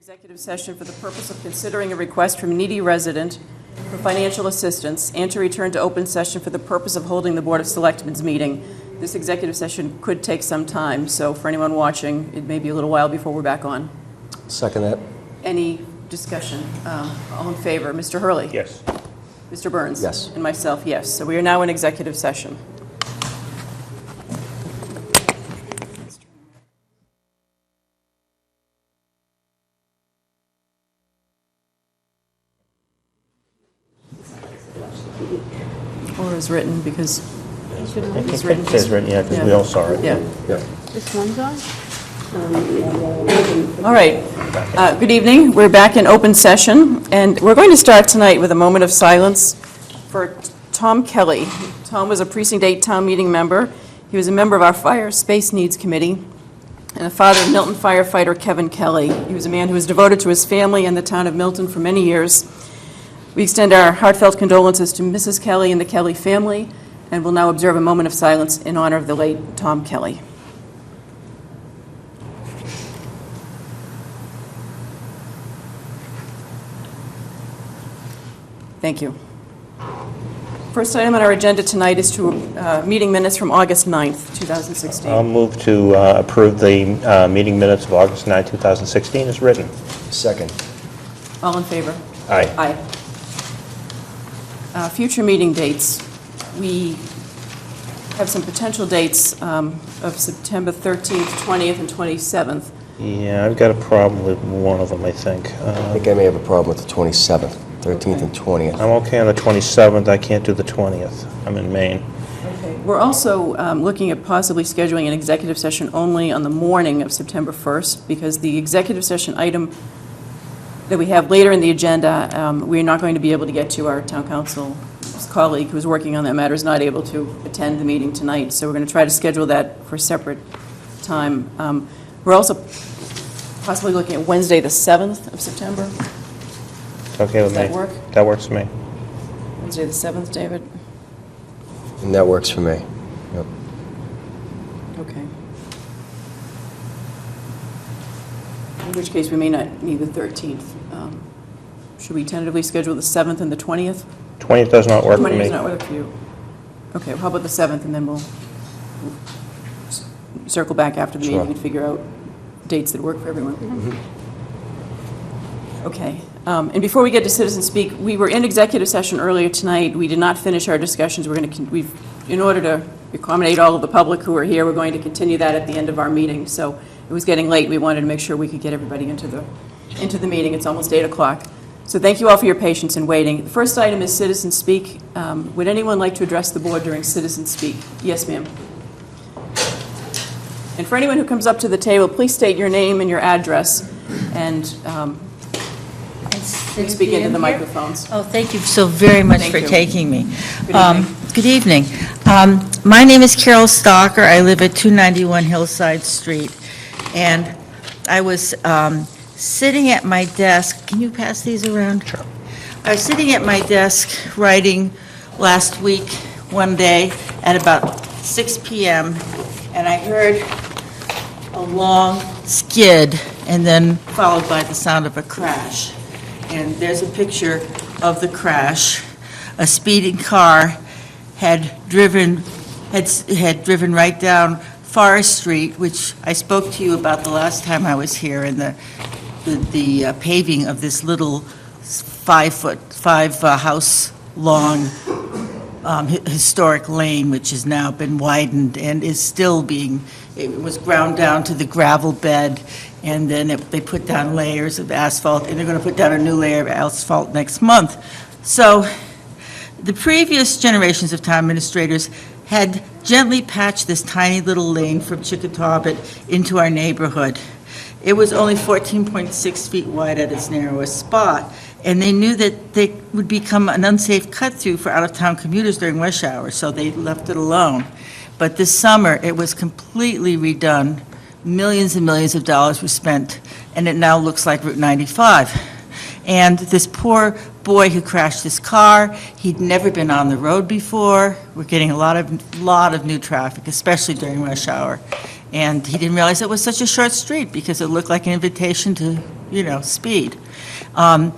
executive session for the purpose of considering a request from a needy resident for financial assistance and to return to open session for the purpose of holding the Board of Selectmen's meeting. This executive session could take some time, so for anyone watching, it may be a little while before we're back on. Second that. Any discussion? All in favor? Mr. Hurley? Yes. Mr. Burns? Yes. And myself, yes. So we are now in executive session. Or as written, because it's written. It says written, yeah, because we all saw it. Yeah. Yeah. This one's on? All right. Good evening. We're back in open session, and we're going to start tonight with a moment of silence for Tom Kelly. Tom was a Precinct 8 town meeting member. He was a member of our Fire Space Needs Committee and the father of Milton firefighter Kevin Kelly. He was a man who was devoted to his family and the town of Milton for many years. We extend our heartfelt condolences to Mrs. Kelly and the Kelly family, and will now observe a moment of silence in honor of the late Tom Kelly. Thank you. First item on our agenda tonight is to meeting minutes from August 9th, 2016. I'll move to approve the meeting minutes of August 9, 2016 as written. Second. All in favor? Aye. Aye. Future meeting dates. We have some potential dates of September 13th, 20th, and 27th. Yeah, I've got a problem with one of them, I think. I think I may have a problem with the 27th, 13th, and 20th. I'm okay on the 27th. I can't do the 20th. I'm in Maine. Okay. We're also looking at possibly scheduling an executive session only on the morning of September 1st, because the executive session item that we have later in the agenda, we're not going to be able to get to. Our town council's colleague who's working on that matter is not able to attend the meeting tonight, so we're going to try to schedule that for a separate time. We're also possibly looking at Wednesday, the 7th of September. It's okay with me. Does that work? That works for me. Wednesday, the 7th, David? And that works for me. Yep. Okay. In which case, we may not need the 13th. Should we tentatively schedule the 7th and the 20th? 20th does not work for 20th me. does not work for you. Okay, well, how about the 7th, and then we'll circle back after the Sure. meeting and figure out dates that work for everyone. Okay. And before we get to citizen speak, we were in executive session earlier tonight. We did not finish our discussions. In order to accommodate all of the public who are here, we're going to continue that at the end of our meeting. So it was getting late. We wanted to make sure we could get everybody into the meeting. It's almost 8 o'clock. So thank you all for your patience in waiting. The first item is citizen speak. Would anyone like to address the board during citizen speak? Yes, ma'am. And for anyone who comes up to the table, please state your name and your address, and please speak into the microphones. Oh, thank you so very much Thank for you. taking me. Good evening. Good evening. My name is Carol Stalker. I live at 291 Hillside Street, and I was sitting at my desk. Can you pass these around? Sure. I was sitting at my desk writing last week, one day, at about 6 p.m., and I heard a long skid, and then followed by the sound of a crash. And there's a picture of the crash. A speeding car had driven right down Forest Street, which I spoke to you about the last time I was here, and the paving of this little 5 house long historic lane, which has now been widened and is still it was ground down to the gravel bed, and then they put down layers of asphalt, and they're going to put down a new layer of asphalt next month. So the previous generations of town administrators had gently patched this tiny little lane from Chickatawbut into our neighborhood. It was only 14.6 feet wide at its narrowest spot, and they knew that they would become an unsafe cut-through for out-of-town commuters during rush hour, so they left it alone. But this summer, it was completely redone. Millions and millions of dollars were spent, and it now looks like Route 95. And this poor boy who crashed his car, he'd never been on the road before. We're getting a lot of new traffic, especially during rush hour. And he didn't realize it was such a short street because it looked like an invitation to, speed. In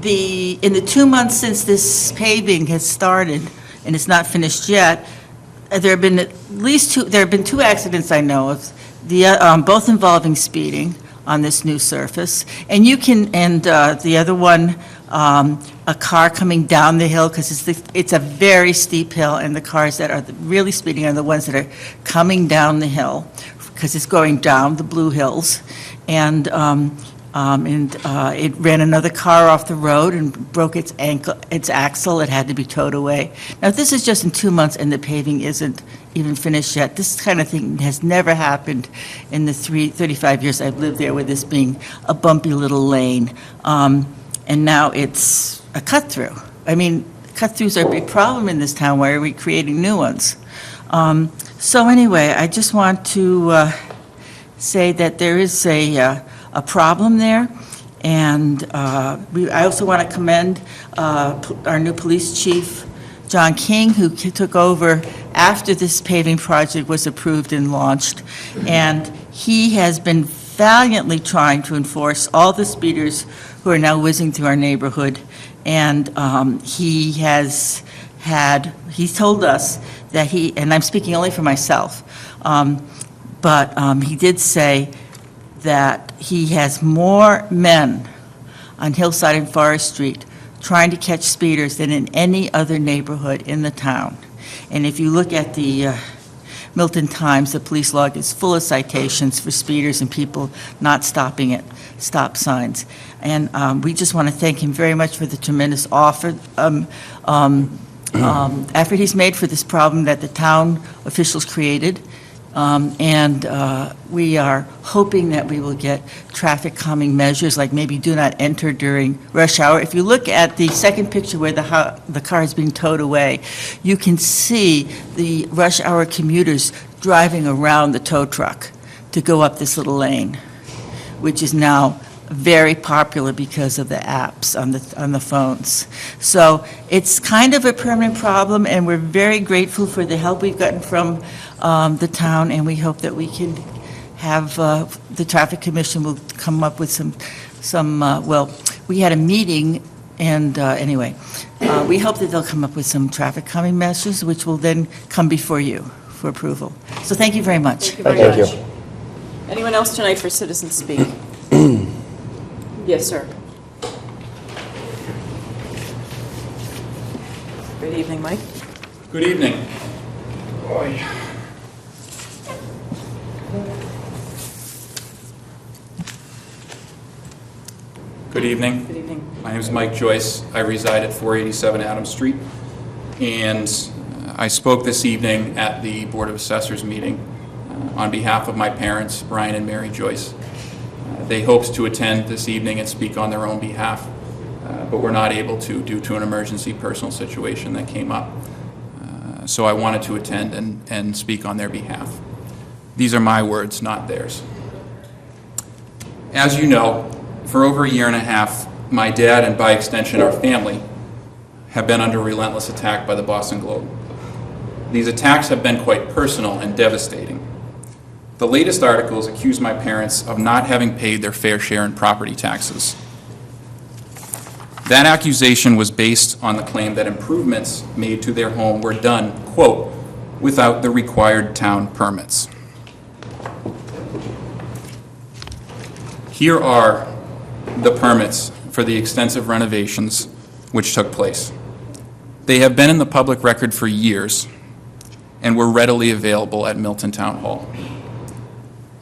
the 2 months since this paving has started, and it's not finished yet, there have been two accidents I know of, both involving speeding on this new surface. And the other one, a car coming down the hill, because it's a very steep hill, and the cars that are really speeding are the ones that are coming down the hill, because it's going down the Blue Hills. And it ran another car off the road and broke its axle. It had to be towed away. Now, this is just in 2 months, and the paving isn't even finished yet. This kind of thing has never happened in the 35 years I've lived there, with this being a bumpy little lane. And now it's a cut-through. I mean, cut-throughs are a big problem in this town. Why are we creating new ones? So anyway, I just want to say that there is a problem there, and I also want to commend our new police chief, John King, who took over after this paving project was approved and launched, and he has been valiantly trying to enforce all the speeders who are now whizzing through our neighborhood, and he's told us that and I'm speaking only for myself, but he did say that he has more men on Hillside and Forest Street trying to catch speeders than in any other neighborhood in the town. And if you look at the Milton Times, the police log is full of citations for speeders and people not stopping at stop signs. And we just want to thank him very much for the tremendous effort he's made for this problem that the town officials created. We are hoping that we will get traffic calming measures, like maybe do not enter during rush hour. If you look at the second picture where the car is being towed away, you can see the rush hour commuters driving around the tow truck to go up this little lane, which is now very popular because of the apps on the phones. So it's kind of a permanent problem, and we're very grateful for the help we've gotten from the town, and we hope that we can have the Traffic Commission will come up with we had a meeting, and anyway, we hope that they'll come up with some traffic calming measures, which will then come before you for approval. So thank you very much. Thank you very Thank much. you. Anyone else tonight for citizen speak? Yes, sir. Good evening, Mike. Good evening. Boy. Good evening. Good evening. My name is Mike Joyce. I reside at 487 Adams Street, and I spoke this evening at the Board of Assessors meeting on behalf of my parents, Brian and Mary Joyce. They hoped to attend this evening and speak on their own behalf, but were not able to due to an emergency personal situation that came up. So I wanted to attend and speak on their behalf. These are my words, not theirs. As you know, for over a year and a half, my dad, and by extension our family, have been under relentless attack by the Boston Globe. These attacks have been quite personal and devastating. The latest articles accuse my parents of not having paid their fair share in property taxes. That accusation was based on the claim that improvements made to their home were done, quote, without the required town permits. Here are the permits for the extensive renovations which took place. They have been in the public record for years and were readily available at Milton Town Hall.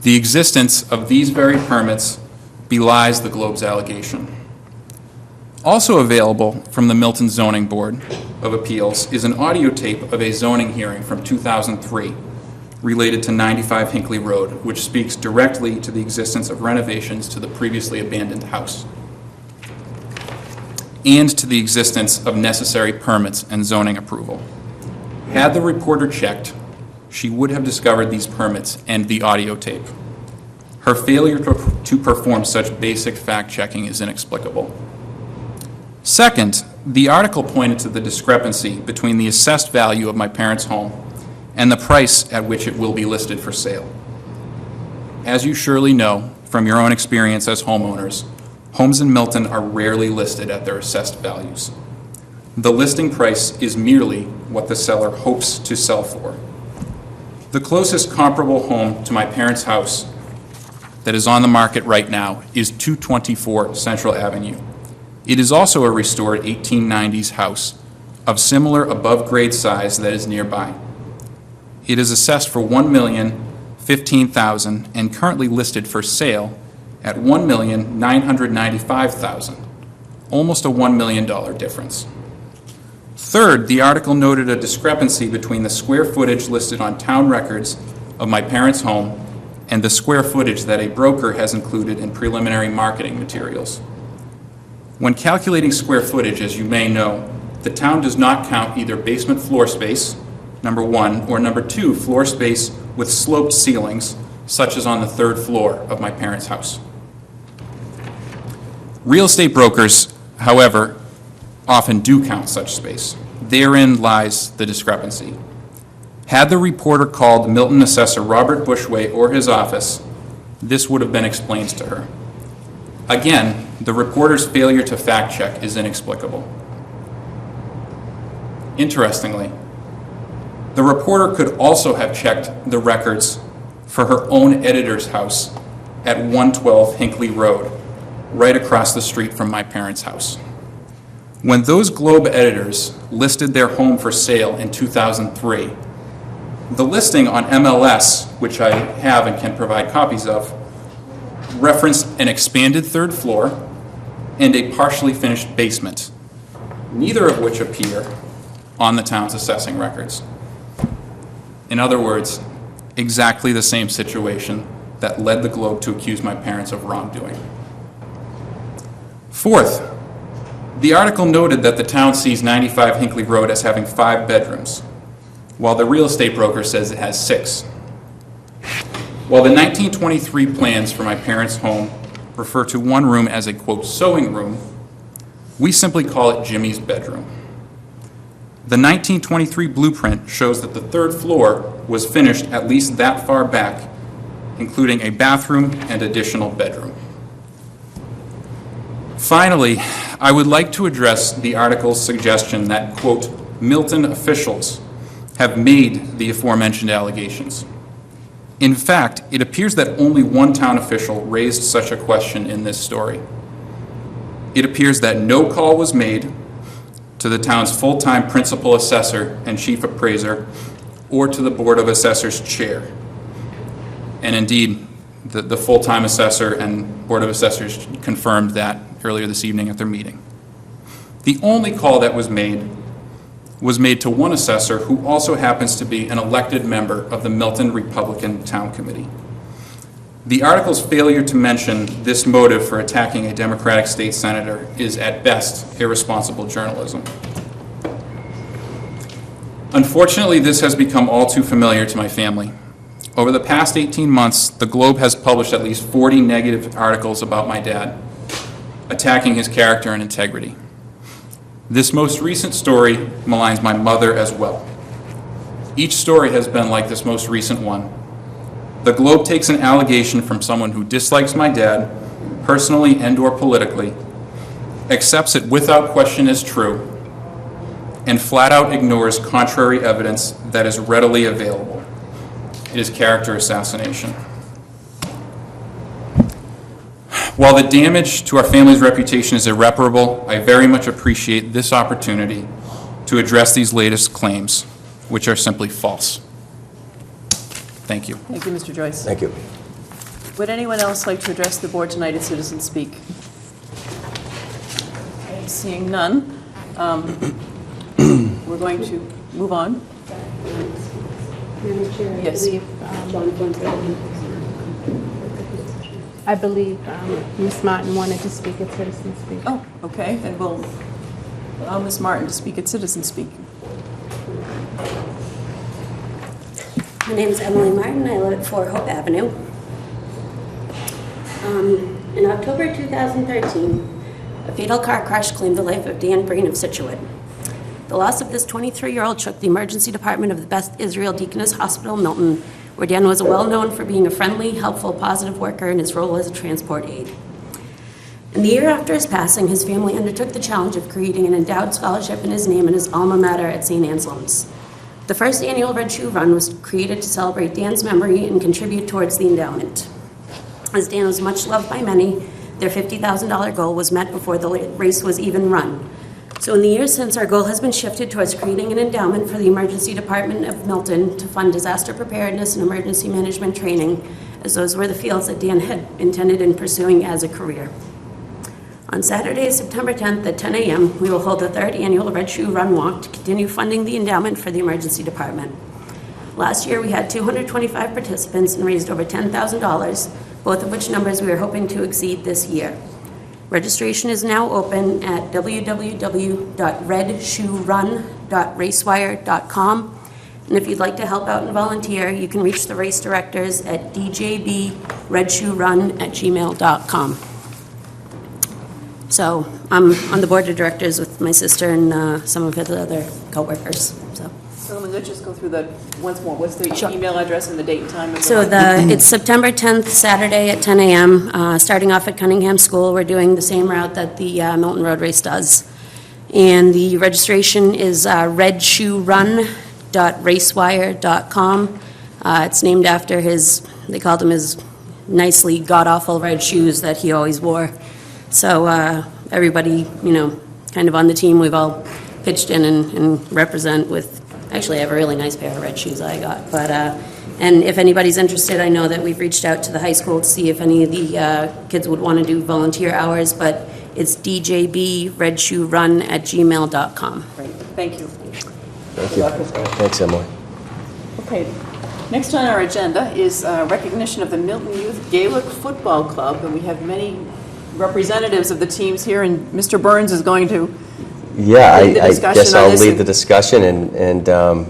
The existence of these very permits belies the Globe's allegation. Also available from the Milton Zoning Board of Appeals is an audio tape of a zoning hearing from 2003 related to 95 Hinckley Road, which speaks directly to the existence of renovations to the previously abandoned house and to the existence of necessary permits and zoning approval. Had the reporter checked, she would have discovered these permits and the audio tape. Her failure to perform such basic fact-checking is inexplicable. Second, the article pointed to the discrepancy between the assessed value of my parents' home and the price at which it will be listed for sale. As you surely know from your own experience as homeowners, homes in Milton are rarely listed at their assessed values. The listing price is merely what the seller hopes to sell for. The closest comparable home to my parents' house that is on the market right now is 224 Central Avenue. It is also a restored 1890s house of similar above-grade size that is nearby. It is assessed for $1,015,000 and currently listed for sale at $1,995,000, almost a $1 million difference. Third, the article noted a discrepancy between the square footage listed on town records of my parents' home and the square footage that a broker has included in preliminary marketing materials. When calculating square footage, as you may know, the town does not count either basement floor space, number one, or number two, floor space with sloped ceilings, such as on the third floor of my parents' house. Real estate brokers, however, often do count such space. Therein lies the discrepancy. Had the reporter called Milton assessor Robert Bushway or his office, this would have been explained to her. Again, the reporter's failure to fact check is inexplicable. Interestingly, the reporter could also have checked the records for her own editor's house at 112 Hinckley Road, right across the street from my parents' house. When those Globe editors listed their home for sale in 2003, the listing on MLS, which I have and can provide copies of, referenced an expanded third floor and a partially finished basement, neither of which appear on the town's assessing records. In other words, exactly the same situation that led the Globe to accuse my parents of wrongdoing. Fourth, the article noted that the town sees 95 Hinckley Road as having 5 bedrooms, while the real estate broker says it has 6. While the 1923 plans for my parents' home refer to one room as a, quote, sewing room, we simply call it Jimmy's bedroom. The 1923 blueprint shows that the third floor was finished at least that far back, including a bathroom and additional bedroom. Finally, I would like to address the article's suggestion that, quote, Milton officials have made the aforementioned allegations. In fact, it appears that only one town official raised such a question in this story. It appears that no call was made to the town's full-time principal assessor and chief appraiser or to the Board of Assessors chair. And indeed, the full-time assessor and Board of Assessors confirmed that earlier this evening at their meeting. The only call that was made to one assessor who also happens to be an elected member of the Milton Republican Town Committee. The article's failure to mention this motive for attacking a Democratic state senator is at best irresponsible journalism. Unfortunately, this has become all too familiar to my family. Over the past 18 months, the Globe has published at least 40 negative articles about my dad, attacking his character and integrity. This most recent story maligns my mother as well. Each story has been like this most recent one. The Globe takes an allegation from someone who dislikes my dad, personally and/or politically, accepts it without question as true, and flat out ignores contrary evidence that is readily available. It is character assassination. While the damage to our family's reputation is irreparable, I very much appreciate this opportunity to address these latest claims, which are simply false. Thank you. Thank you, Mr. Joyce. Thank you. Would anyone else like to address the board tonight at Citizen Speak? Okay, seeing none, we're going to move on. Madam Chair, Yes. I believe Ms. Martin wanted to speak at Citizen Speak. Oh, okay, then we'll allow Ms. Martin to speak at Citizen Speak. My name is Emily Martin. I live at 4 Hope Avenue. In October 2013, a fatal car crash claimed the life of Dan Breen of Scituate. The loss of this 23-year-old shook the emergency department of the Beth Israel Deaconess Hospital, Milton, where Dan was well-known for being a friendly, helpful, positive worker in his role as a transport aide. In the year after his passing, his family undertook the challenge of creating an endowed scholarship in his name in his alma mater at St. Anselm's. The first annual Red Shoe Run was created to celebrate Dan's memory and contribute towards the endowment. As Dan was much loved by many, their $50,000 goal was met before the race was even run. So in the years since, our goal has been shifted towards creating an endowment for the Emergency Department of Milton to fund disaster preparedness and emergency management training, as those were the fields that Dan had intended in pursuing as a career. On Saturday, September 10th at 10 a.m., we will hold the third annual Red Shoe Run Walk to continue funding the endowment for the Emergency Department. Last year, we had 225 participants and raised over $10,000, both of which numbers we are hoping to exceed this year. Registration is now open at www.redshoerun.racewire.com. And if you'd like to help out and volunteer, you can reach the race directors at djbredshoerun@gmail.com. So I'm on the board of directors with my sister and some of the other coworkers. So let's just go through the, once more, what's the Sure. email address and the date and time? Of the So run? it's September 10th, Saturday at 10 a.m., starting off at Cunningham School. We're doing the same route that the Milton Road Race does. And the registration is redshoerun.racewire.com. It's named after they called him his nicely god-awful red shoes that he always wore. So everybody, kind of on the team, we've all pitched in and represent with, actually, I have a really nice pair of red shoes I got. But and if anybody's interested, I know that we've reached out to the high school to see if any of the kids would want to do volunteer hours, but it's djbredshoerun@gmail.com. Great, thank you. Thank you. Thanks, Emily. Okay, next on our agenda is recognition of the Milton Youth Gaelic Football Club, and we have many representatives of the teams here, and Mr. Burns is going to Yeah, lead the I discussion guess on I'll this. lead the discussion, and I'll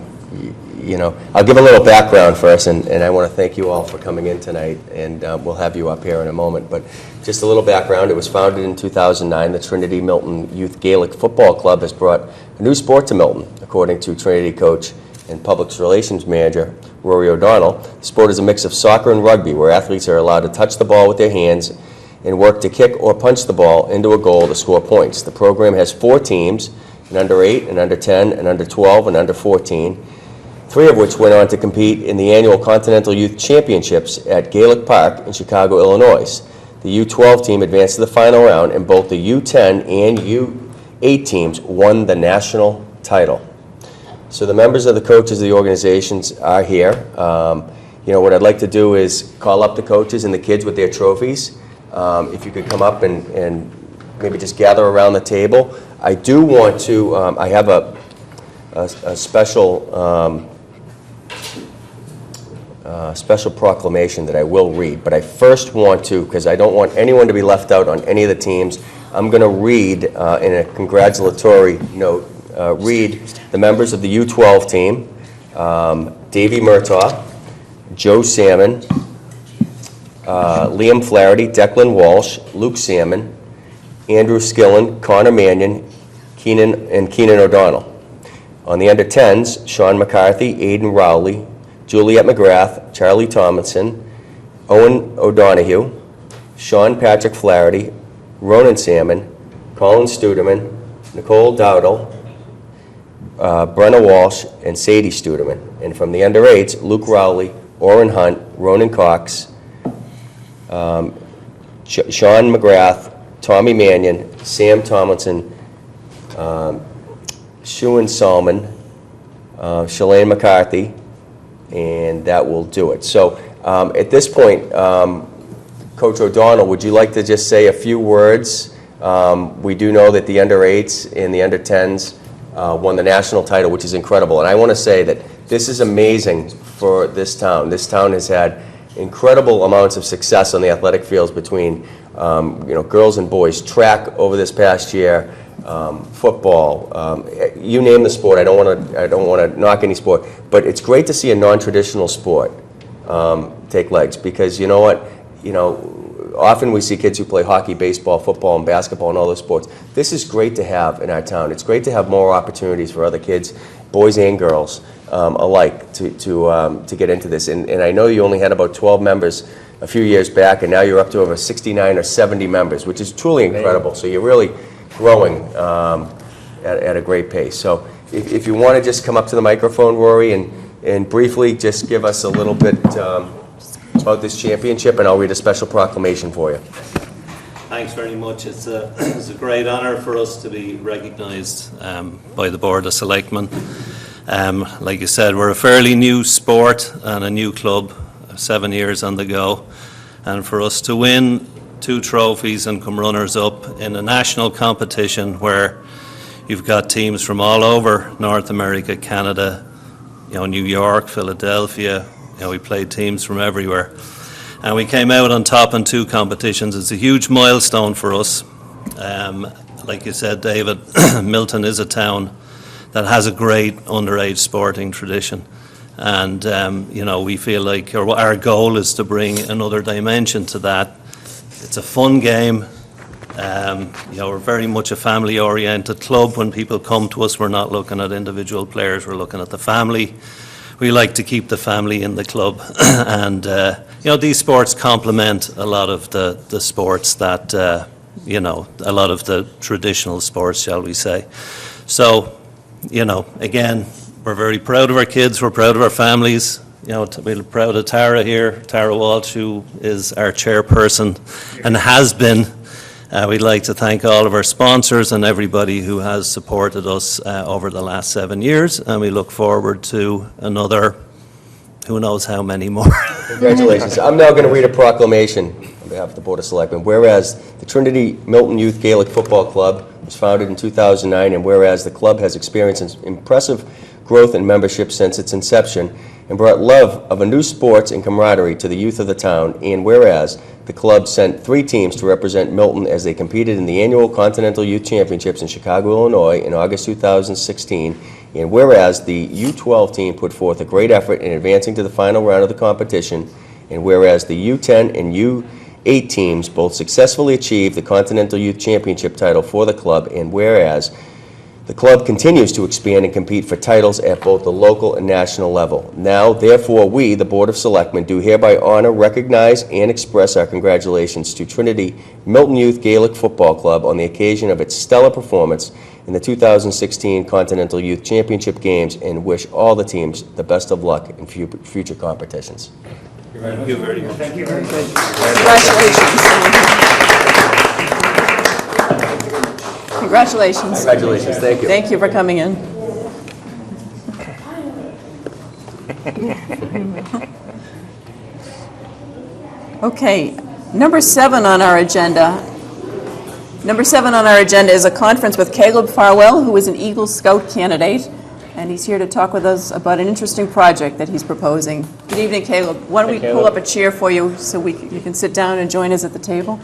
give a little background first, and I want to thank you all for coming in tonight, and we'll have you up here in a moment. But just a little background, it was founded in 2009. The Trinity Milton Youth Gaelic Football Club has brought a new sport to Milton, according to Trinity coach and Public Relations Manager Rory O'Donnell. The sport is a mix of soccer and rugby, where athletes are allowed to touch the ball with their hands and work to kick or punch the ball into a goal to score points. The program has 4 teams, an under 8, an under 10, an under 12, and under 14, 3 of which went on to compete in the annual Continental Youth Championships at Gaelic Park in Chicago, Illinois. The U12 team advanced to the final round, and both the U10 and U8 teams won the national title. So the members of the coaches of the organizations are here. What I'd like to do is call up the coaches and the kids with their trophies. If you could come up and maybe just gather around the table. I do want to, I have a special proclamation that I will read, but I first want to, because I don't want anyone to be left out on any of the teams, I'm going to read in a congratulatory note, read the members of the U12 team, Davey Murtaugh, Joe Salmon, Liam Flaherty, Declan Walsh, Luke Salmon, Andrew Skillen, Connor Mannion, Keenan O'Donnell. On the under 10s, Sean McCarthy, Aiden Rowley, Juliet McGrath, Charlie Tomlinson, Owen O'Donohue, Sean Patrick Flaherty, Ronan Salmon, Colin Studeman, Nicole Dowdle, Brenna Walsh, and Sadie Studeman. And from the under 8s, Luke Rowley, Orrin Hunt, Ronan Cox, Sean McGrath, Tommy Mannion, Sam Tomlinson, Shuan Salmon, Shalane McCarthy, and that will do it. So at this point, Coach O'Donnell, would you like to just say a few words? We do know that the under 8s and the under 10s won the national title, which is incredible. And I want to say that this is amazing for this town. This town has had incredible amounts of success on the athletic fields between girls and boys, track over this past year, football, you name the sport. I don't want to knock any sport, but it's great to see a non-traditional sport take legs, because you know what, often we see kids who play hockey, baseball, football, and basketball and all those sports. This is great to have in our town. It's great to have more opportunities for other kids, boys and girls, alike to get into this. And I know you only had about 12 members a few years back, and now you're up to over 69 or 70 members, which is truly incredible. So you're really growing at a great pace. So if you want to just come up to the microphone, Rory, and briefly just give us a little bit about this championship, and I'll read a special proclamation for you. Thanks very much. It's a great honour for us to be recognised by the Board of Selectmen. Like you said, we're a fairly new sport and a new club, 7 years on the go. And for us to win 2 trophies and come runners-up in a national competition where you've got teams from all over North America, Canada, New York, Philadelphia, we played teams from everywhere. And we came out on top in 2 competitions. It's a huge milestone for us. Like you said, David, Milton is a town that has a great underage sporting tradition. And, we feel like our goal is to bring another dimension to that. It's a fun game. We're very much a family-oriented club. When people come to us, we're not looking at individual players, we're looking at the family. We like to keep the family in the club. And, these sports complement a lot of the sports that, a lot of the traditional sports, shall we say. So, again, we're very proud of our kids, we're proud of our families. We're proud of Tara here, Tara Walsh, who is our chairperson and has been. We'd like to thank all of our sponsors and everybody who has supported us over the last 7 years, and we look forward to another, who knows how many more. Congratulations. I'm now going to read a proclamation on behalf of the Board of Selectmen. Whereas the Trinity Milton Youth Gaelic Football Club was founded in 2009, and whereas the club has experienced impressive growth in membership since its inception and brought love of a new sports and camaraderie to the youth of the town, and whereas the club sent 3 teams to represent Milton as they competed in the annual Continental Youth Championships in Chicago, Illinois in August 2016, and whereas the U12 team put forth a great effort in advancing to the final round of the competition, and whereas the U10 and U8 teams both successfully achieved the Continental Youth Championship title for the club, and whereas the club continues to expand and compete for titles at both the local and national level. Now, therefore, we, the Board of Selectmen, do hereby honor, recognize, and express our congratulations to Trinity Milton Youth Gaelic Football Club on the occasion of its stellar performance in the 2016 Continental Youth Championship Games, and wish all the teams the best of luck in future competitions. Thank you very much. Congratulations. Congratulations. Congratulations. Thank you. Thank you for coming in. Okay, number 7 on our agenda. Number 7 on our agenda is a conference with Caleb Farwell, who is an Eagle Scout candidate, and he's here to talk with us about an interesting project that he's proposing. Good evening, Caleb. Why don't we pull up a chair for you so you can sit down and join us at the table?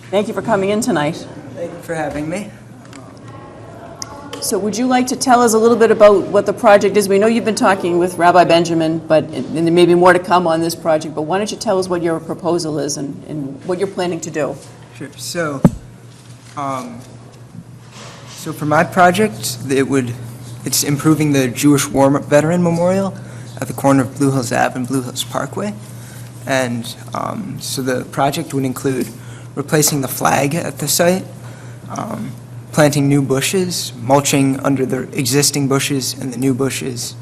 Thank you for coming in tonight. Thank you for having me. So would you like to tell us a little bit about what the project is? We know you've been talking with Rabbi Benjamin, and there may be more to come on this project, but why don't you tell us what your proposal is and what you're planning to do? Sure. So for my project, it's improving the Jewish War Veteran Memorial at the corner of Blue Hills Ave and Blue Hills Parkway. And so the project would include replacing the flag at the site, planting new bushes, mulching under the existing bushes and the new bushes,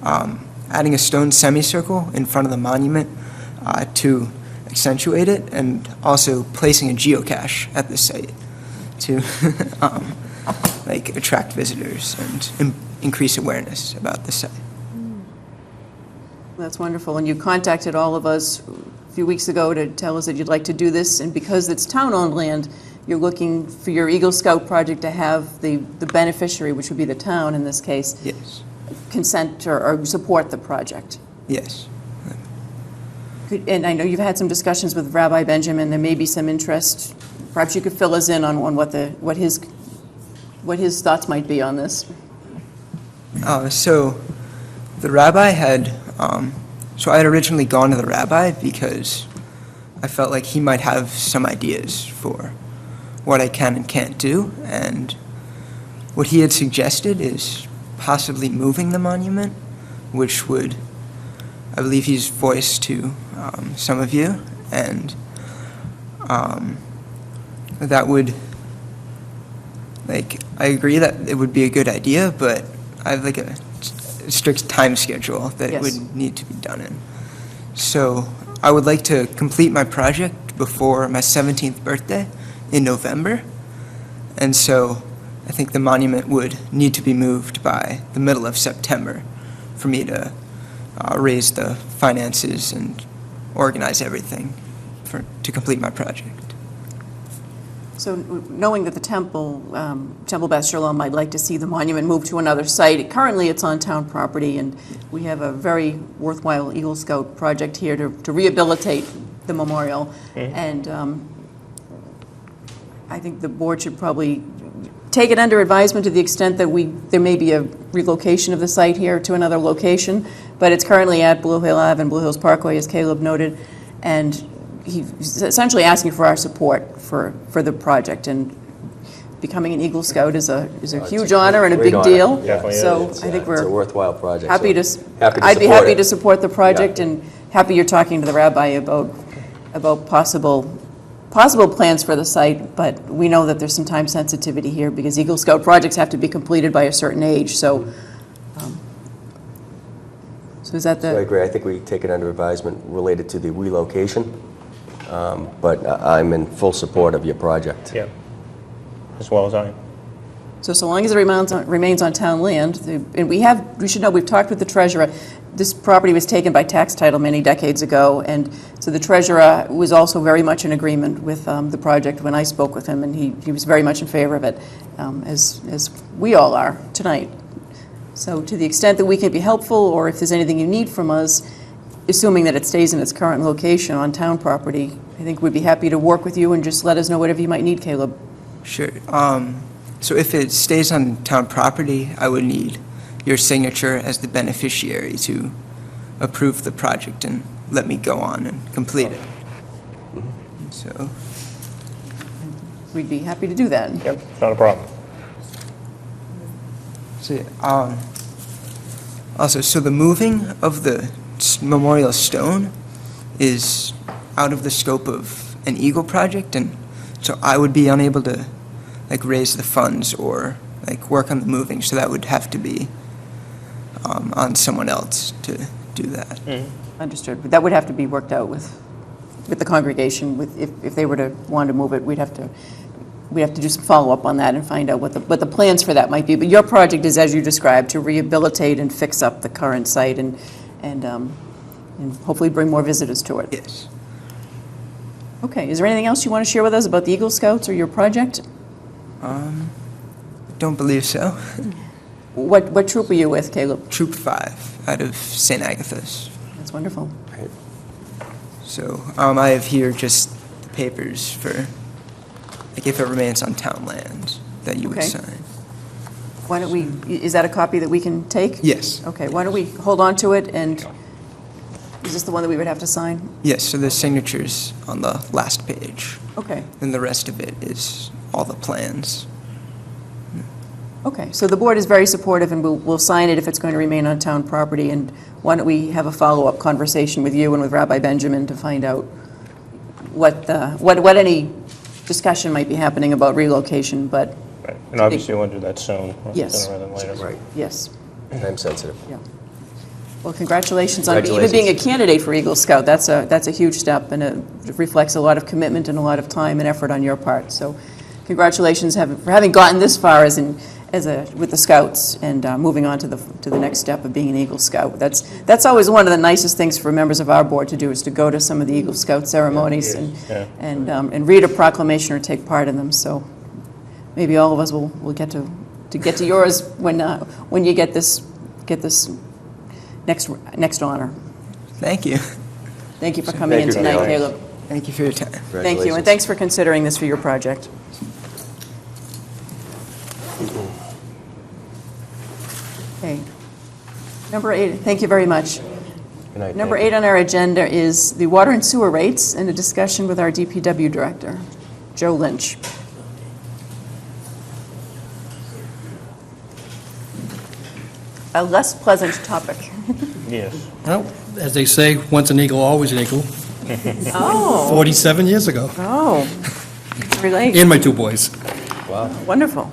adding a stone semicircle in front of the monument to accentuate it, and also placing a geocache at the site to attract visitors and increase awareness about the site. That's wonderful. And you contacted all of us a few weeks ago to tell us that you'd like to do this, and because it's town-owned land, you're looking for your Eagle Scout project to have the beneficiary, which would be the town in this case, Yes. consent or support the project. Yes. And I know you've had some discussions with Rabbi Benjamin. There may be some interest. Perhaps you could fill us in on what his thoughts might be on this. So the rabbi had, so I had originally gone to the rabbi because I felt like he might have some ideas for what I can and can't do. And what he had suggested is possibly moving the monument, which would, I believe he's voiced to some of you, and that would, like, I agree that it would be a good idea, but I have like a strict time schedule that it Yes. would need to be done in. So I would like to complete my project before my 17th birthday in November. And so I think the monument would need to be moved by the middle of September for me to raise the finances and organize everything to complete my project. So knowing that the Temple Beth Shalom might like to see the monument moved to another site, currently it's on town property, and we have a very worthwhile Eagle Scout project here to rehabilitate the memorial. And I think the board should probably take it under advisement to the extent that there may be a relocation of the site here to another location, but it's currently at Blue Hill Ave and Blue Hills Parkway, as Caleb noted, and he's essentially asking for our support for the project. And becoming an Eagle Scout is a huge honor and a great big honor. deal. Definitely is. So It's, I think it's a we're worthwhile project. happy to, so happy to I'd be support happy it. to support the project, Yeah. and happy you're talking to the rabbi about possible plans for the site, but we know that there's some time sensitivity here because Eagle Scout projects have to be completed by a certain age, so is that So I the, agree. I think we take it under advisement related to the relocation, but I'm in full support of your project. Yeah, as well as I am. so long as it remains on town land, and we should know, we've talked with the treasurer. This property was taken by tax title many decades ago, and so the treasurer was also very much in agreement with the project when I spoke with him, and he was very much in favor of it, as we all are tonight. So to the extent that we can be helpful, or if there's anything you need from us, assuming that it stays in its current location on town property, I think we'd be happy to work with you and just let us know whatever you might need, Caleb. Sure. So if it stays on town property, I would need your signature as the beneficiary to approve the project and let me go on and complete it. So, We'd be happy to do that. Yep, not a problem. also, so the moving of the memorial stone is out of the scope of an Eagle project, and so I would be unable to like raise the funds or like work on the moving, so that would have to be on someone else to do that. Understood. But that would have to be worked out with the congregation. If they were to want to move it, we'd have to do some follow-up on that and find out what the plans for that might be. But your project is, as you described, to rehabilitate and fix up the current site and hopefully bring more visitors to it. Yes. Okay. Is there anything else you want to share with us about the Eagle Scouts or your project? Don't believe so. What troop are you with, Caleb? Troop 5 out of St. Agatha's. That's wonderful. So I have here just the papers for, like, if it remains on town land, that you would Okay. sign. Why don't we, is that a copy that we can take? Yes. Okay, why don't we hold on to it, and is this the one that we would have to sign? Yes, so the signature's on the last page, Okay, and the rest of it is all the plans. okay. So the board is very supportive, and we'll sign it if it's going to remain on town property, and why don't we have a follow-up conversation with you and with Rabbi Benjamin to find out what any discussion might be happening about relocation, but Right. And obviously we'll do that soon, Yes. sooner rather than later. Right. yes. Time sensitive. Yeah. Well, congratulations on even being a Congratulations. candidate for Eagle Scout. That's a huge step, and it reflects a lot of commitment and a lot of time and effort on your part. So congratulations for having gotten this far with the Scouts and moving on to the next step of being an Eagle Scout. That's always one of the nicest things for members of our board to do, is to go to some of the Eagle Scout ceremonies Yeah. and read a proclamation or take part in them. So maybe all of us will get to yours when you get this next honor. Thank you. Thank you for coming in Thank you, tonight, Caleb. Caleb. Thank you for your time. Thank you, and Congratulations. thanks for considering this for your project. Okay. Number 8, thank you very much. Good night. Number thank 8 on our agenda is the water and sewer rates and a discussion with our DPW director, Joe Lynch. a less pleasant topic. Yes. Well, as they say, once an eagle, always an eagle. Oh, 47 years ago. oh, relate. And my two boys. Wonderful.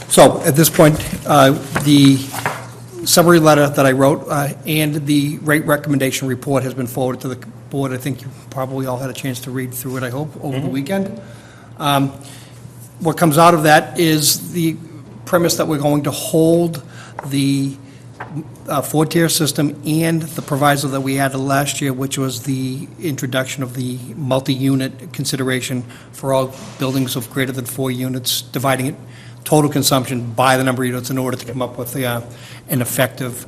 So at this point, the summary letter that I wrote and the rate recommendation report has been forwarded to the board. I think you probably all had a chance to read through it, I hope, over the weekend. What comes out of that is the premise that we're going to hold the four-tier system and the proviso that we added last year, which was the introduction of the multi-unit consideration for all buildings of greater than 4 units, dividing it total consumption by the number of units in order to come up with an effective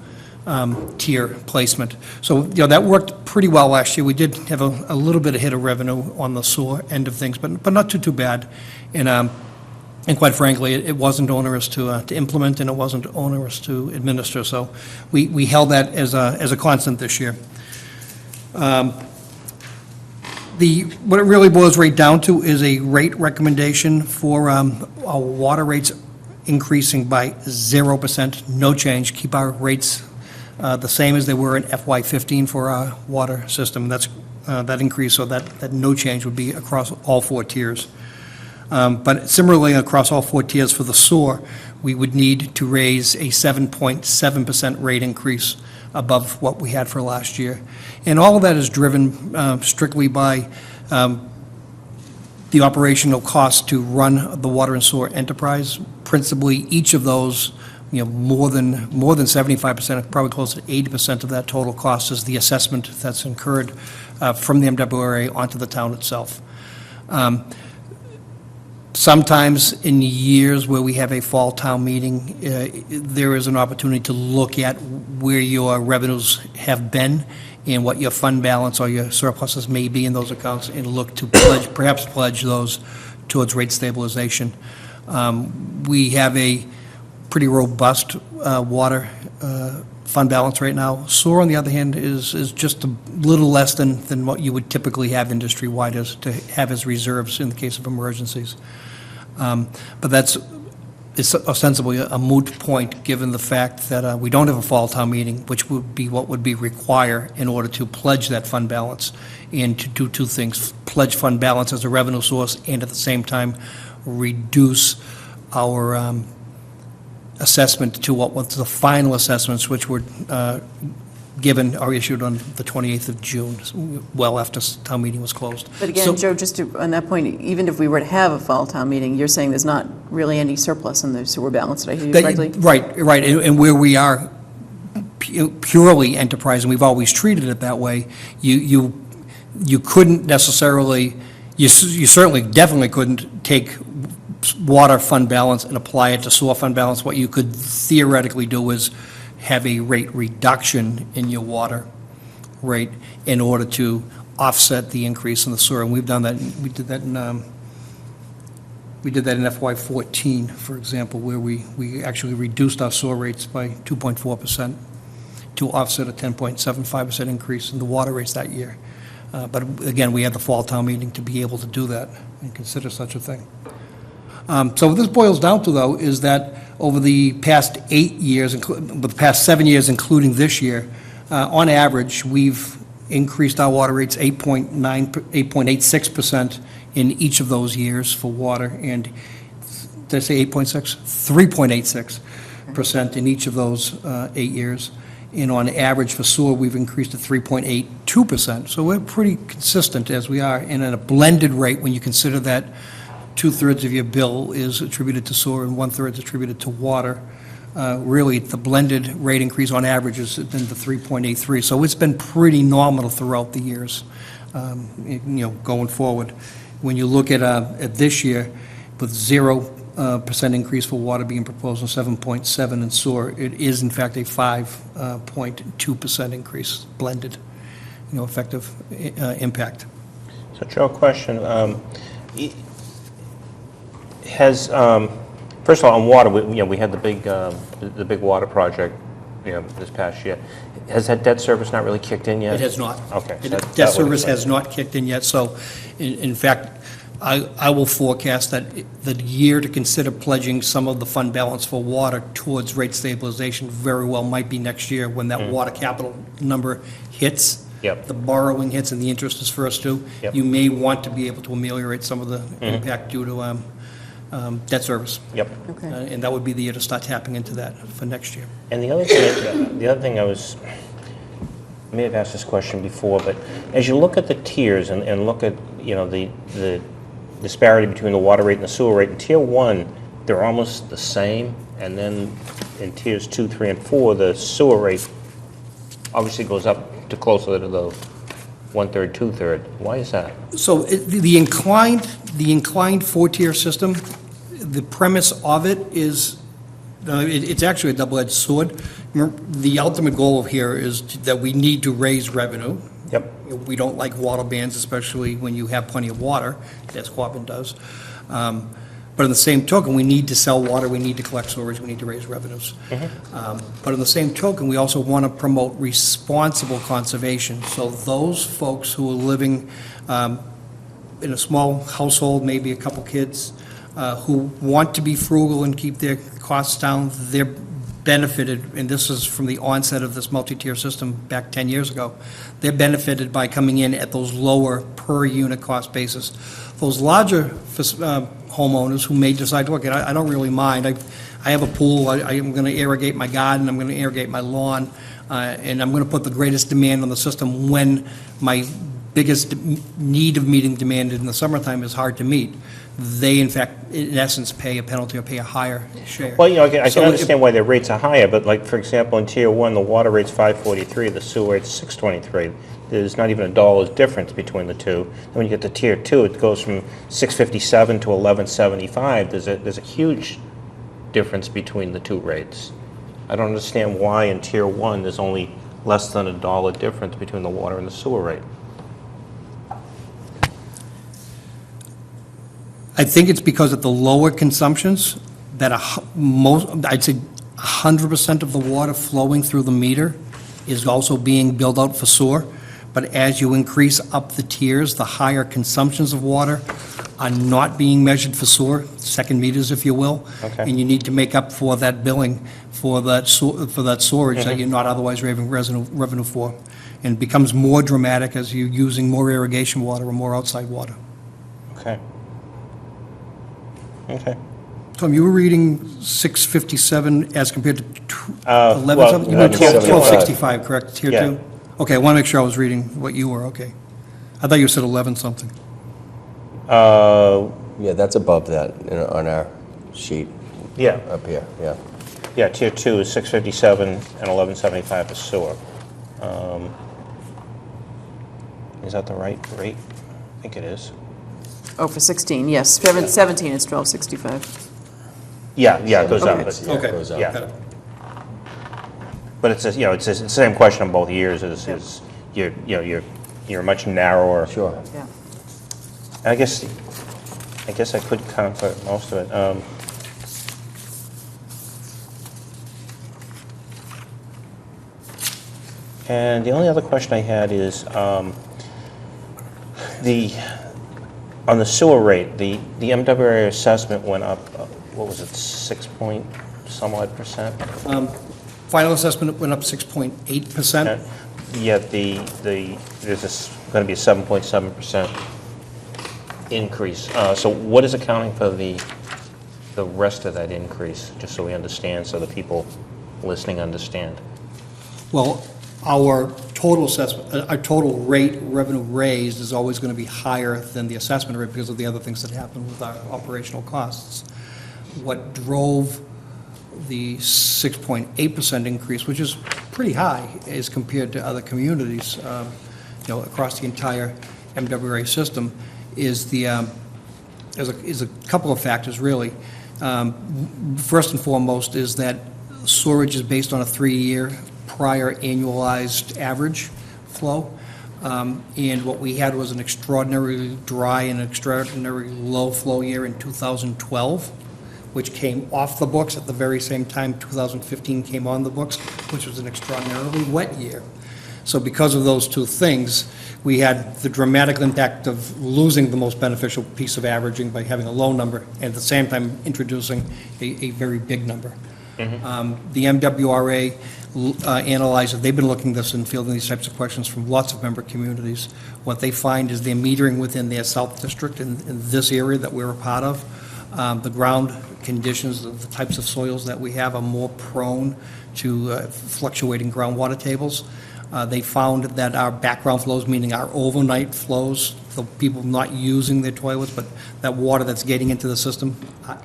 tier placement. So, that worked pretty well last year. We did have a little bit of hit of revenue on the sewer end of things, but not too bad. And quite frankly, it wasn't onerous to implement, and it wasn't onerous to administer. So we held that as a constant this year. What it really boils right down to is a rate recommendation for our water rates increasing by 0%, no change. Keep our rates the same as they were in FY15 for our water system. That's that increase, so that no change would be across all 4 tiers. But similarly, across all 4 tiers for the sewer, we would need to raise a 7.7% rate increase above what we had for last year. And all of that is driven strictly by the operational cost to run the water and sewer enterprise. Principally, each of those, more than 75%, probably close to 80% of that total cost is the assessment that's incurred from the MWRA onto the town itself. Sometimes in years where we have a fall town meeting, there is an opportunity to look at where your revenues have been and what your fund balance or your surpluses may be in those accounts, and look to perhaps pledge those towards rate stabilization. We have a pretty robust water fund balance right now. Sewer, on the other hand, is just a little less than what you would typically have industry-wide as to have as reserves in the case of emergencies. But it's ostensibly a moot point, given the fact that we don't have a fall town meeting, which would be what would be required in order to pledge that fund balance, and to do 2 things: pledge fund balance as a revenue source, and at the same time reduce our assessment to what was the final assessments, which were given or issued on the 28th of June, well after town meeting was closed. But again, So- Joe, just on that point, even if we were to have a fall town meeting, you're saying there's not really any surplus in the sewer balance, did I hear you correctly? Right, and where we are purely enterprise, and we've always treated it that way, you couldn't necessarily, you certainly definitely couldn't take water fund balance and apply it to sewer fund balance. What you could theoretically do is have a rate reduction in your water rate in order to offset the increase in the sewer, and we've done that. We did that in FY14, for example, where we actually reduced our sewer rates by 2.4% to offset a 10.75% increase in the water rates that year. But again, we had the fall town meeting to be able to do that and consider such a thing. So what this boils down to, though, is that over the past 8 years, the past 7 years, including this year, on average, we've increased our water rates 8.86% in each of those years for water, and did I say 8.6? 3.86% in each of those 8 years. And on average for sewer, we've increased to 3.82%. So we're pretty consistent as we are, and at a blended rate, when you consider that 2/3 of your bill is attributed to sewer and 1/3 is attributed to water. Really, the blended rate increase on average has been the 3.83. So it's been pretty nominal throughout the years, going forward. When you look at this year, with 0% increase for water being proposed and 7.7 in sewer, it is in fact a 5.2% increase blended, effective impact. So Joe, question. Has, first of all, on water, we had the big water project, this past year. Has that debt service not really kicked in yet? It has not. Okay. Debt service has not kicked in yet, so in fact, I will forecast that the year to consider pledging some of the fund balance for water towards rate stabilization very well might be next year when that water capital number hits. Yep. The borrowing hits and the interest is first due. Yep. You may want to be able to ameliorate some of the impact due to debt service. Yep. Okay. And that would be the year to start tapping into that for next year. And the other thing I may have asked this question before, but as you look at the tiers and look at, the disparity between the water rate and the sewer rate, in Tier 1, they're almost the same, and then in Tiers 2, 3, and 4, the sewer rate obviously goes up to closer to the 1/3, 2/3. Why is that? So the inclined four-tier system, the premise of it is, it's actually a double-edged sword. Remember, the ultimate goal here is that we need to raise revenue. Yep. We don't like water bans, especially when you have plenty of water, as Quabbin does. But in the same token, we need to sell water, we need to collect storage, we need to raise revenues. But in the same token, we also want to promote responsible conservation. So those folks who are living in a small household, maybe a couple kids, who want to be frugal and keep their costs down, they're benefited, and this is from the onset of this multi-tier system back 10 years ago, they're benefited by coming in at those lower per-unit cost basis. Those larger homeowners who may decide, look, I don't really mind, I have a pool, I'm going to irrigate my garden, I'm going to irrigate my lawn, and I'm going to put the greatest demand on the system when my biggest need of meeting demand in the summertime is hard to meet. They, in fact, in essence, pay a penalty or pay a higher share. Well, I can So understand why their rates are higher, but like, for example, in Tier 1, the water rate's $5.43, the sewer rate's $6.23. There's not even $1 difference between the two. And when you get to Tier 2, it goes from $6.57 to $11.75. There's a huge difference between the two rates. I don't understand why in Tier 1, there's only less than $1 difference between the water and the sewer rate. I think it's because of the lower consumptions that I'd say 100% of the water flowing through the meter is also being billed out for sewer. But as you increase up the tiers, the higher consumptions of water are not being measured for sewer, second meters, if you will. Okay. And you need to make up for that billing for that storage that you're not otherwise raising revenue for. And it becomes more dramatic as you're using more irrigation water or more outside water. Okay. Okay. Tom, you were reading 657 as compared to 11 well, something? You mean 1175. 1265, correct, tier Yeah. 2? Okay, I want to make sure I was reading what you were, okay. I thought you said 11 something. Yeah, that's above that on our sheet Yeah, up here, yeah. yeah, Tier 2 is $6.57 and $11.75 for sewer. Is that the right rate? I think it is. Oh, for 16, yes. 17 is 1265. Yeah, it goes up. Okay. But, Yeah, it goes up. yeah. But it's the same question on both years. Is you're much narrower. Sure. Yeah. I guess I could count for most of it. And the only other question I had is on the sewer rate, the MWA assessment went up. What was it, 6 point some odd percent? Final assessment went up 6.8%. Yet there's going to be a 7.7% increase. So what is accounting for the rest of that increase, just so we understand, so the people listening understand? Well, our total assessment, our total rate revenue raised is always going to be higher than the assessment rate because of the other things that happen with our operational costs. What drove the 6.8% increase, which is pretty high as compared to other communities, across the entire MWA system, is is a couple of factors, really. First and foremost is that storage is based on a 3-year prior annualized average flow. And what we had was an extraordinarily dry and extraordinarily low flow year in 2012, which came off the books at the very same time 2015 came on the books, which was an extraordinarily wet year. So because of those two things, we had the dramatic impact of losing the most beneficial piece of averaging by having a low number, and at the same time introducing a very big number. The MWRA analyzed it. They've been looking at this and fielding these types of questions from lots of member communities. What they find is they're metering within their South District in this area that we're a part of. The ground conditions, the types of soils that we have are more prone to fluctuating groundwater tables. They found that our background flows, meaning our overnight flows, the people not using their toilets, but that water that's getting into the system,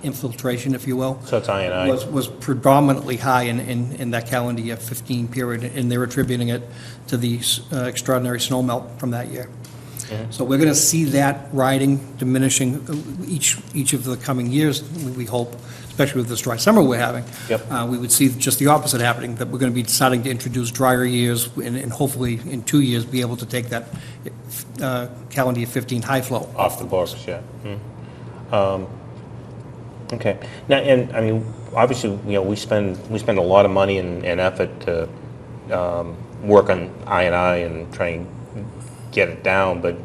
infiltration, if you will. So it's I&I. Was predominantly high in that calendar year 15 period, and they're attributing it to the extraordinary snow melt from that year. So we're going to see that riding diminishing each of the coming years, we hope, especially with this dry summer we're having. Yep. We would see just the opposite happening, that we're going to be starting to introduce drier years, and hopefully in 2 years be able to take that calendar year 15 high flow Off the books, yeah. Okay. Now, and, I mean, obviously, you know, we spend a lot of money and effort to work on I&I and try and get it down, but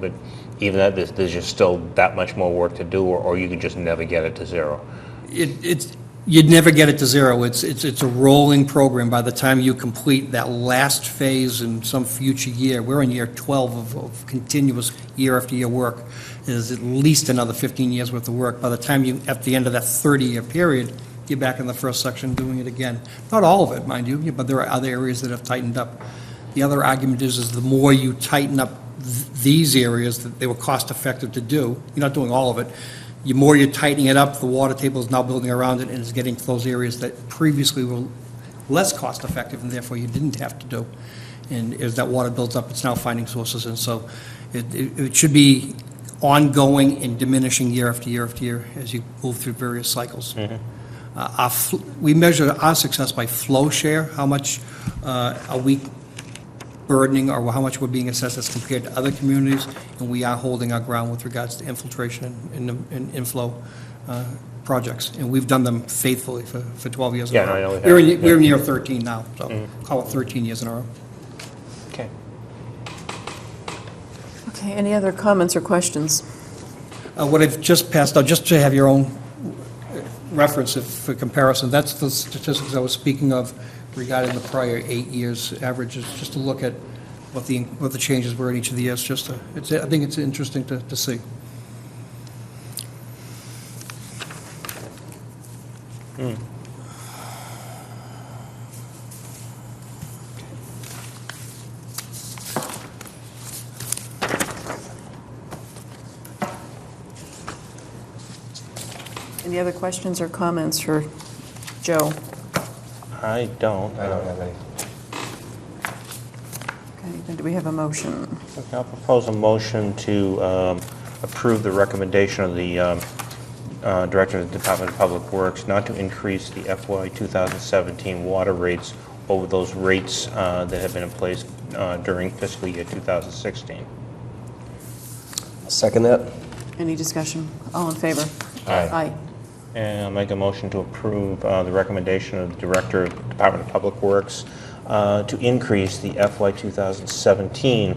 even that, there's just still that much more work to do, or you could just never get it to zero. You'd never get it to zero. It's a rolling program. By the time you complete that last phase in some future year, we're in year 12 of continuous year after year work. There's at least another 15 years worth of work. By the time you, at the end of that 30-year period, you're back in the first section doing it again. Not all of it, mind you, but there are other areas that have tightened up. The other argument is the more you tighten up these areas that they were cost effective to do, you're not doing all of it, the more you're tightening it up, the water table is now building around it and is getting to those areas that previously were less cost effective and therefore you didn't have to do. And as that water builds up, it's now finding sources, and so it should be ongoing and diminishing year after year after year as you move through various cycles. We measure our success by flow share, how much are we burdening or how much we're being assessed as compared to other communities, and we are holding our ground with regards to infiltration and inflow projects. And we've done them faithfully for 12 years. Yeah, no, I know we have. We're in year 13 now, so call it 13 years in a row. Okay. Okay, any other comments or questions? What I've just passed out, just to have your own reference for comparison, that's the statistics I was speaking of regarding the prior 8 years' averages, just to look at what the changes were in each of the years. I think it's interesting to see. Any other questions or comments for Joe? I don't have any. Okay, then do we have a motion? I'll propose a motion to approve the recommendation of the Director of the Department of Public Works not to increase the FY 2017 water rates over those rates that have been in place during fiscal year 2016. Second that? Any discussion? All in favor? Aye. Aye. And I'll make a motion to approve the recommendation of the Director of the Department of Public Works to increase the FY 2017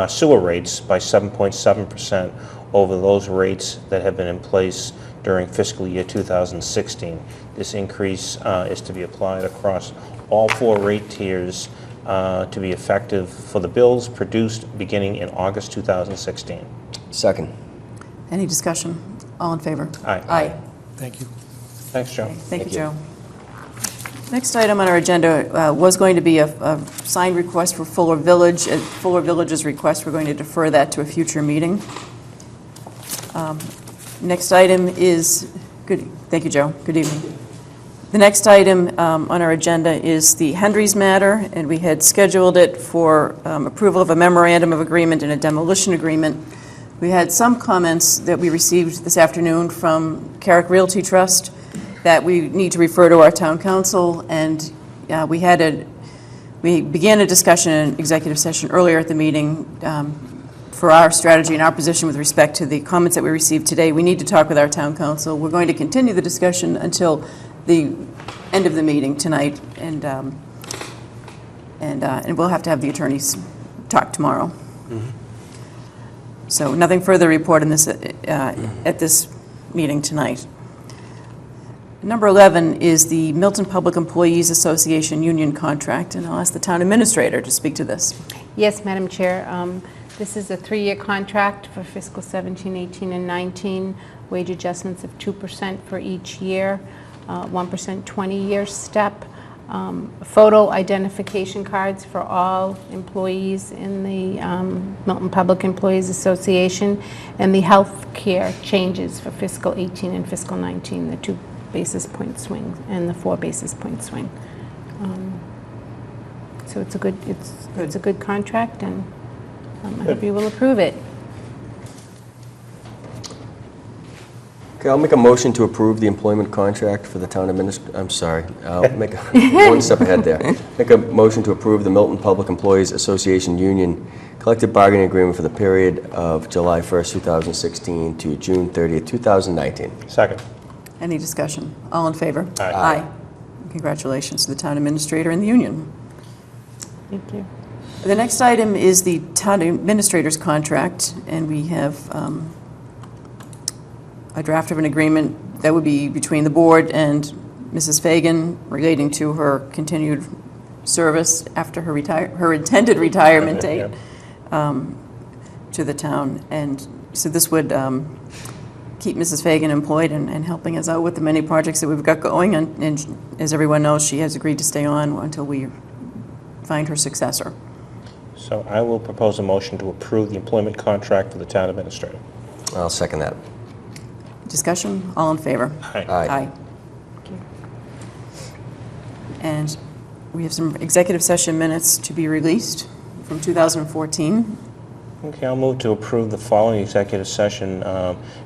sewer rates by 7.7% over those rates that have been in place during fiscal year 2016. This increase is to be applied across all 4 rate tiers to be effective for the bills produced beginning in August 2016. Second. Any discussion? All in favor? Aye. Aye. Thank you. Thanks, Joe. Thank you, Joe. Next item on our agenda was going to be a signed request for Fuller Village. At Fuller Village's request, we're going to defer that to a future meeting. Next item is, thank you, Joe. Good evening. The next item on our agenda is the Hendry's matter, and we had scheduled it for approval of a memorandum of agreement and a demolition agreement. We had some comments that we received this afternoon from Carrick Realty Trust that we need to refer to our town council, and we began a discussion in executive session earlier at the meeting for our strategy and our position with respect to the comments that we received today. We need to talk with our town council. We're going to continue the discussion until the end of the meeting tonight, and And we'll have to have the attorneys talk tomorrow. So nothing further to report in this, at this meeting tonight. Number 11 is the Milton Public Employees Association union contract, and I'll ask the town administrator to speak to this. Yes, Madam Chair. This is a 3-year contract for fiscal 17, 18, and 19, wage adjustments of 2% for each year, 1% 20-year step, photo identification cards for all employees in the Milton Public Employees Association, and the health care changes for fiscal 18 and fiscal 19, the 2 basis point swing and the 4 basis point swing. So it's a good contract, and I hope you will approve it. Okay, I'll make a motion to approve the employment contract for the town I'm sorry, I'll make one step ahead there. Make a motion to approve the Milton Public Employees Association Union collective bargaining agreement for the period of July 1st, 2016 to June 30th, 2019. Second. Any discussion? All in favor? Aye. Congratulations to the town administrator and the union. Thank you. The next item is the town administrator's contract, and we have a draft of an agreement that would be between the board and Mrs. Fagan relating to her continued service after her intended retirement date to the town. And so this would keep Mrs. Fagan employed and helping us out with the many projects that we've got going. And as everyone knows, she has agreed to stay on until we find her successor. So I will propose a motion to approve the employment contract for the town administrator. I'll second that. Discussion? All in favor? Aye. Aye. Thank you. And we have some executive session minutes to be released from 2014. Okay, I'll move to approve the following executive session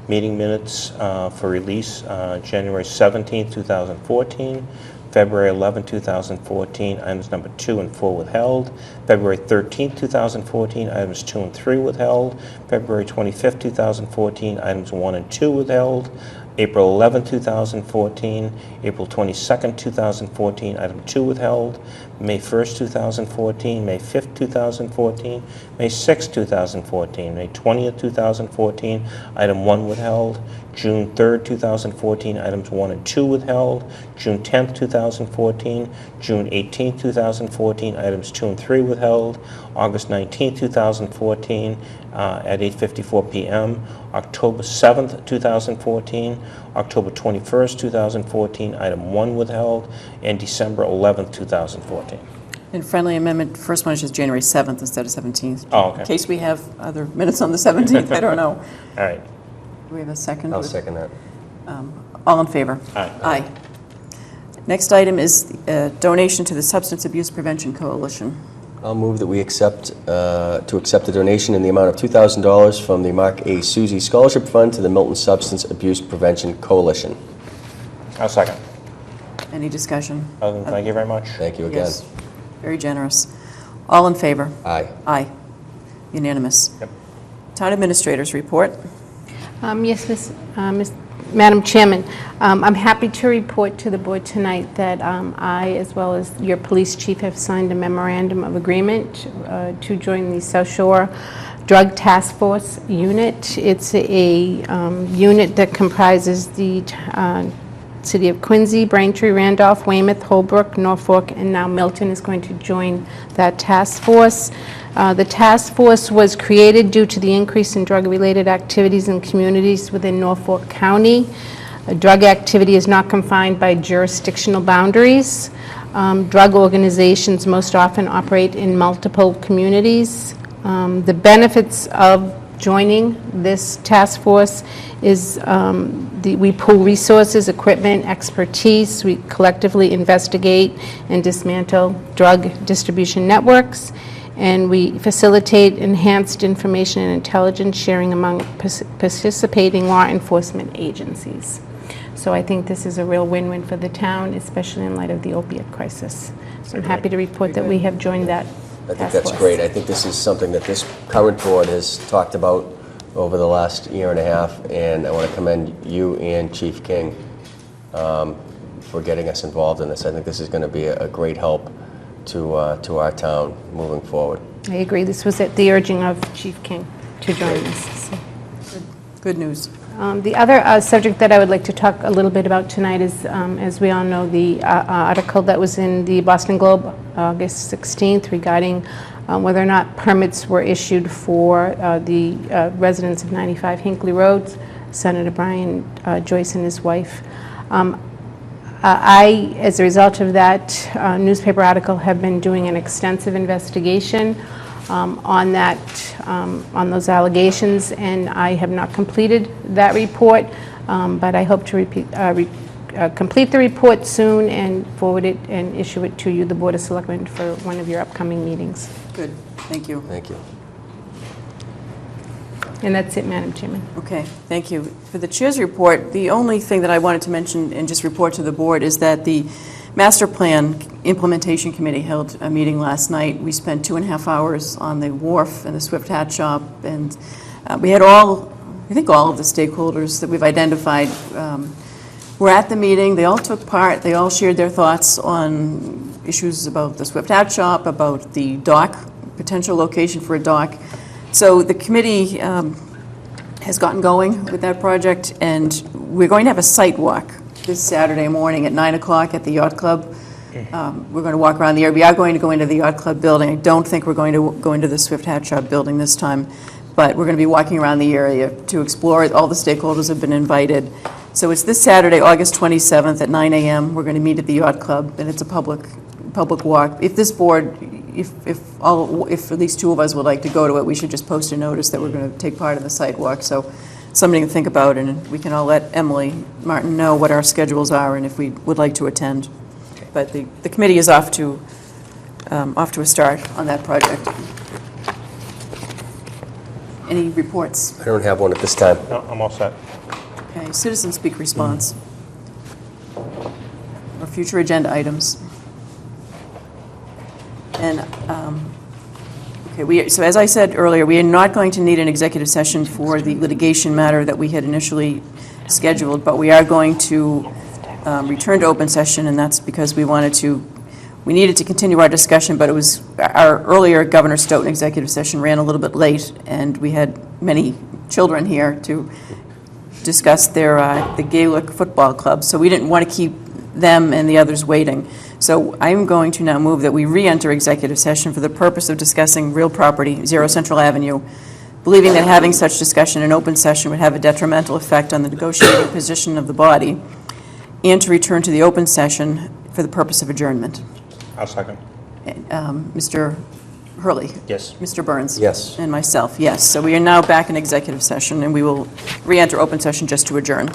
meeting minutes for release, January 17th, 2014, February 11th, 2014, items number 2 and 4 withheld, February 13th, 2014, items 2 and 3 withheld, February 25th, 2014, items 1 and 2 withheld, April 11th, 2014, April 22nd, 2014, item 2 withheld, May 1st, 2014, May 5th, 2014, May 6th, 2014, May 20th, 2014, item 1 withheld, June 3rd, 2014, items 1 and 2 withheld, June 10th, 2014, June 18th, 2014, items 2 and 3 withheld, August 19th, 2014, at 8:54 p.m., October 7th, 2014, October 21st, 2014, item 1 withheld, and December 11th, 2014. And friendly amendment, first one is just January 7th instead of 17th. Oh, okay. In case we have other minutes on the 17th, I don't know. All right. Do we have a second? I'll second that. All in favor? Aye. Aye. Next item is donation to the Substance Abuse Prevention Coalition. I'll move that we accept a donation in the amount of $2,000 from the Mark A. Susie Scholarship Fund to the Milton Substance Abuse Prevention Coalition. I'll second. Any discussion? Other than thank you very much. Thank you again. Yes. Very generous. All in favor? Aye. Aye. Unanimous. Yep. Town Administrator's report. Yes, Madam Chairman, I'm happy to report to the board tonight that I, as well as your police chief, have signed a memorandum of agreement to join the South Shore Drug Task Force unit. It's a unit that comprises the City of Quincy, Braintree, Randolph, Weymouth, Holbrook, Norfolk, and now Milton is going to join that task force. The task force was created due to the increase in drug-related activities in communities within Norfolk County. Drug activity is not confined by jurisdictional boundaries. Drug organizations most often operate in multiple communities. The benefits of joining this task force is we pool resources, equipment, expertise. We collectively investigate and dismantle drug distribution networks, and we facilitate enhanced information and intelligence sharing among participating law enforcement agencies. So I think this is a real win-win for the town, especially in light of the opiate crisis. So I'm happy to report that we have joined that task force. I think that's great. I think this is something that this current board has talked about over the last year and a half, and I want to commend you and Chief King for getting us involved in this. I think this is going to be a great help to our town moving forward. I agree. This was at the urging of Chief King to join us. So. Good news. The other subject that I would like to talk a little bit about tonight is, as we all know, the article that was in the Boston Globe August 16th regarding whether or not permits were issued for the residents of 95 Hinckley Road, Senator Brian Joyce and his wife. I, as a result of that newspaper article, have been doing an extensive investigation on that, on those allegations, and I have not completed that report, but I hope to complete the report soon and forward it and issue it to you, the Board of Selectmen, for one of your upcoming meetings. Good, thank you. Thank you. And that's it, Madam Chairman. Okay, thank you. For the Chair's report, the only thing that I wanted to mention and just report to the Board is that the Master Plan Implementation Committee held a meeting last night. We spent 2.5 hours on the wharf and the Swift Hat Shop, and we had I think all of the stakeholders that we've identified were at the meeting. They all took part. They all shared their thoughts on issues about the Swift Hat Shop, about the dock, potential location for a dock. So the committee has gotten going with that project, and we're going to have a site walk this Saturday morning at 9 o'clock at the Yacht Club. We're going to walk around the area. We are going to go into the Yacht Club building. I don't think we're going to go into the Swift Hat Shop building this time, but we're going to be walking around the area to explore it. All the stakeholders have been invited. So it's this Saturday, August 27th at 9 a.m. We're going to meet at the Yacht Club, and it's a public walk. If this board, if at least two of us would like to go to it, we should just post a notice that we're going to take part in the site walk. So something to think about, and we can all let Emily Martin know what our schedules are and if we would like to attend. But the committee is off to a start on that project. Any reports? I don't have one at this time. No, I'm all set. Okay, citizen speak response. Or future agenda items. And, okay, so as I said earlier, we are not going to need an executive session for the litigation matter that we had initially scheduled, but we are going to return to open session, and that's because we needed to continue our discussion, but it was, our earlier Governor Stoughton executive session ran a little bit late, and we had many children here to discuss the Gaelic Football Club, so we didn't want to keep them and the others waiting. So I'm going to now move that we re-enter executive session for the purpose of discussing real property, 0 Central Avenue, believing that having such discussion in open session would have a detrimental effect on the negotiating position of the body, and to return to the open session for the purpose of adjournment. I'll second. Mr. Hurley? Yes. Mr. Burns? Yes. And myself, yes. So we are now back in executive session, and we will re-enter open session just to adjourn.